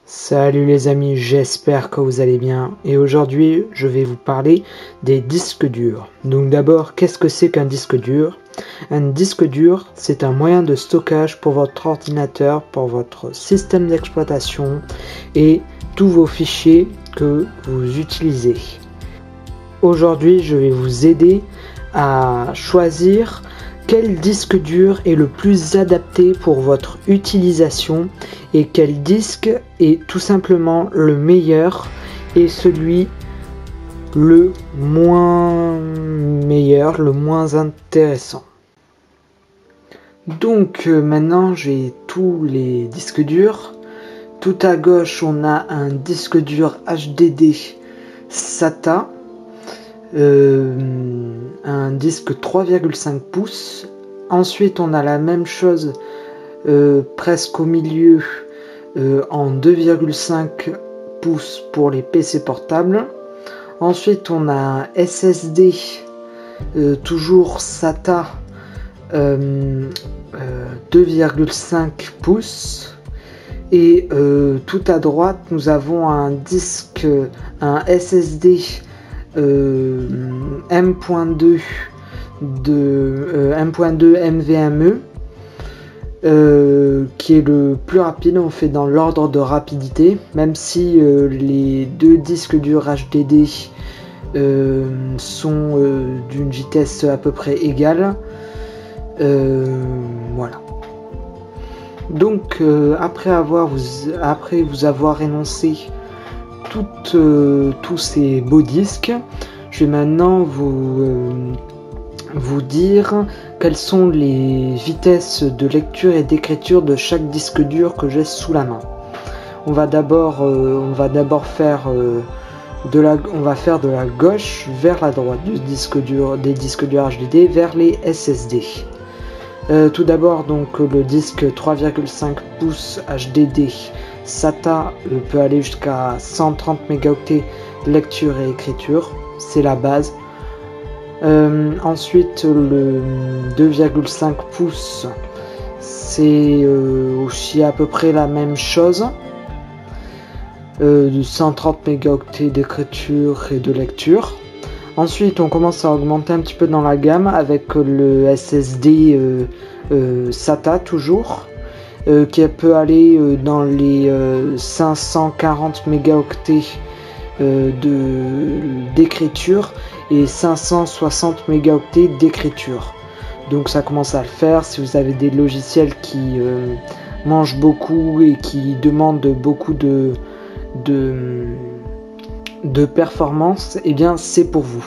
Salut les amis, j'espère que vous allez bien et aujourd'hui je vais vous parler des disques durs. Donc d'abord, qu'est-ce que c'est qu'un disque dur? Un disque dur, c'est un moyen de stockage pour votre ordinateur, pour votre système d'exploitation et tous vos fichiers que vous utilisez. Aujourd'hui, je vais vous aider à choisir quel disque dur est le plus adapté pour votre utilisation et quel disque est tout simplement le meilleur et celui le moins meilleur, le moins intéressant. Donc maintenant j'ai tous les disques durs. Tout à gauche on a un disque dur HDD SATA. Un disque 3,5 pouces. Ensuite on a la même chose presque au milieu en 2,5 pouces pour les PC portables. Ensuite on a un SSD toujours SATA 2,5 pouces. Et tout à droite nous avons un disque, un SSD M.2 NVMe qui est le plus rapide. On fait dans l'ordre de rapidité, même si les deux disques durs HDD sont d'une vitesse à peu près égale. Voilà. Donc après vous avoir énoncé tous ces beaux disques, je vais maintenant vous dire quelles sont les vitesses de lecture et d'écriture de chaque disque dur que j'ai sous la main. On va d'abord faire de la gauche vers la droite des disques durs HDD vers les SSD. Tout d'abord donc le disque 3,5 pouces HDD SATA peut aller jusqu'à 130 mégaoctets lecture et écriture, c'est la base. Ensuite le 2,5 pouces c'est aussi à peu près la même chose, de 130 mégaoctets d'écriture et de lecture. Ensuite on commence à augmenter un petit peu dans la gamme avec le SSD SATA toujours, qui peut aller dans les 540 mégaoctets d'écriture et 560 mégaoctets d'écriture. Donc ça commence à le faire. Si vous avez des logiciels qui mangent beaucoup et qui demandent beaucoup de performance, et bien c'est pour vous.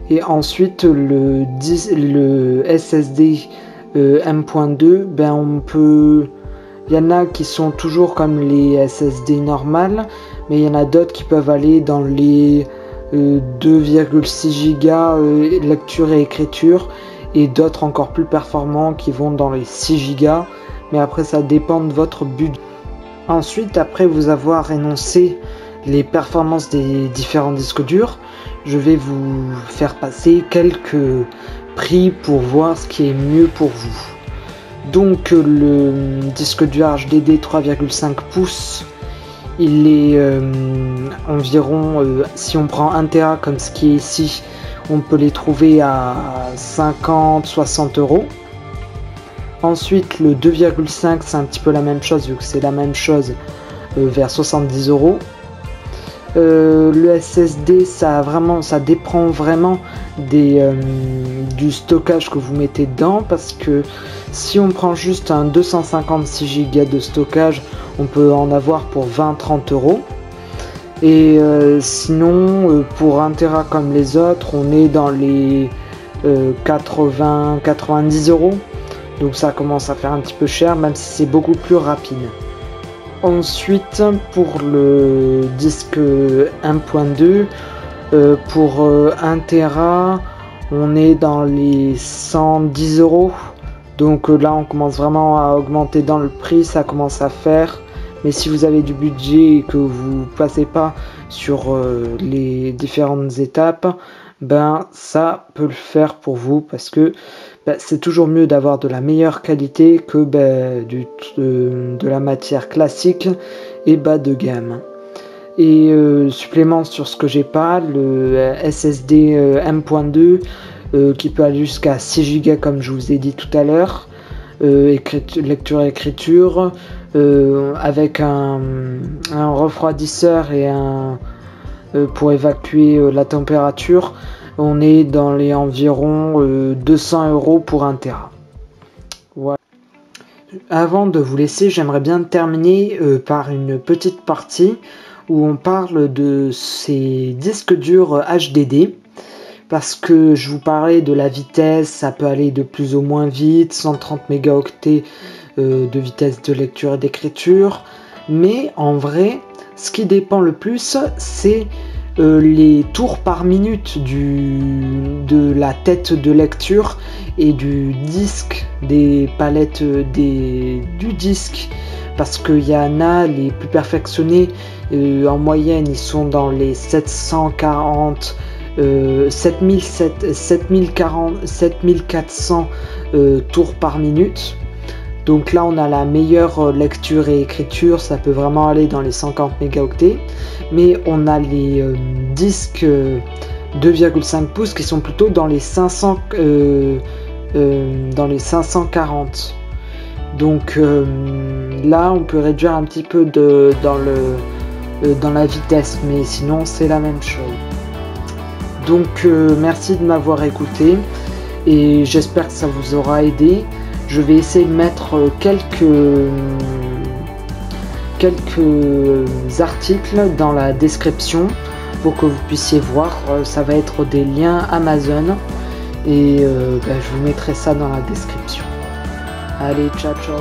Et ensuite le SSD M.2, ben on peut, il y en a qui sont toujours comme les SSD normales, mais il y en a d'autres qui peuvent aller dans les 2,6 Go lecture et écriture, et d'autres encore plus performants qui vont dans les 6 Go, mais après ça dépend de votre budget. Ensuite, après vous avoir énoncé les performances des différents disques durs, je vais vous faire passer quelques prix pour voir ce qui est mieux pour vous. Donc le disque dur HDD 3,5 pouces, il est environ, si on prend 1 Tera comme ce qui est ici, on peut les trouver à 50-60 euros. Ensuite le 2,5 c'est un petit peu la même chose, vu que c'est la même chose, vers 70 euros. Le SSD ça dépend vraiment du stockage que vous mettez dedans, parce que si on prend juste un 256 Go de stockage, on peut en avoir pour 20-30 euros. Et sinon pour 1 Tera comme les autres, on est dans les 80-90 euros. Donc ça commence à faire un petit peu cher, même si c'est beaucoup plus rapide. Ensuite pour le disque 1.2, pour 1 Tera on est dans les 110 euros. Donc là on commence vraiment à augmenter dans le prix, ça commence à faire. Mais si vous avez du budget et que vous passez pas sur les différentes étapes, ben ça peut le faire pour vous, parce que c'est toujours mieux d'avoir de la meilleure qualité que de la matière classique et bas de gamme. Et supplément sur ce que j'ai pas, le SSD M.2 qui peut aller jusqu'à 6 Go comme je vous ai dit tout à l'heure, lecture-écriture, avec un refroidisseur et pour évacuer la température. On est dans les environs 200 € pour 1 Tera. Voilà. Avant de vous laisser, j'aimerais bien terminer par une petite partie où on parle de ces disques durs HDD, parce que je vous parlais de la vitesse, ça peut aller de plus ou moins vite, 130 mégaoctets de vitesse de lecture et d'écriture, mais en vrai, ce qui dépend le plus, c'est les tours par minute de la tête de lecture et du disque, des palettes du disque, parce qu'il y en a les plus perfectionnés, en moyenne ils sont dans les 740 7400 tours par minute. Donc là on a la meilleure lecture et écriture, ça peut vraiment aller dans les 50 mégaoctets, mais on a les disques 2,5 pouces qui sont plutôt dans les 540. Donc là on peut réduire un petit peu dans la vitesse, mais sinon c'est la même chose. Donc merci de m'avoir écouté et j'espère que ça vous aura aidé. Je vais essayer de mettre quelques articles dans la description pour que vous puissiez voir. Ça va être des liens Amazon et je vous mettrai ça dans la description. Allez, ciao ciao.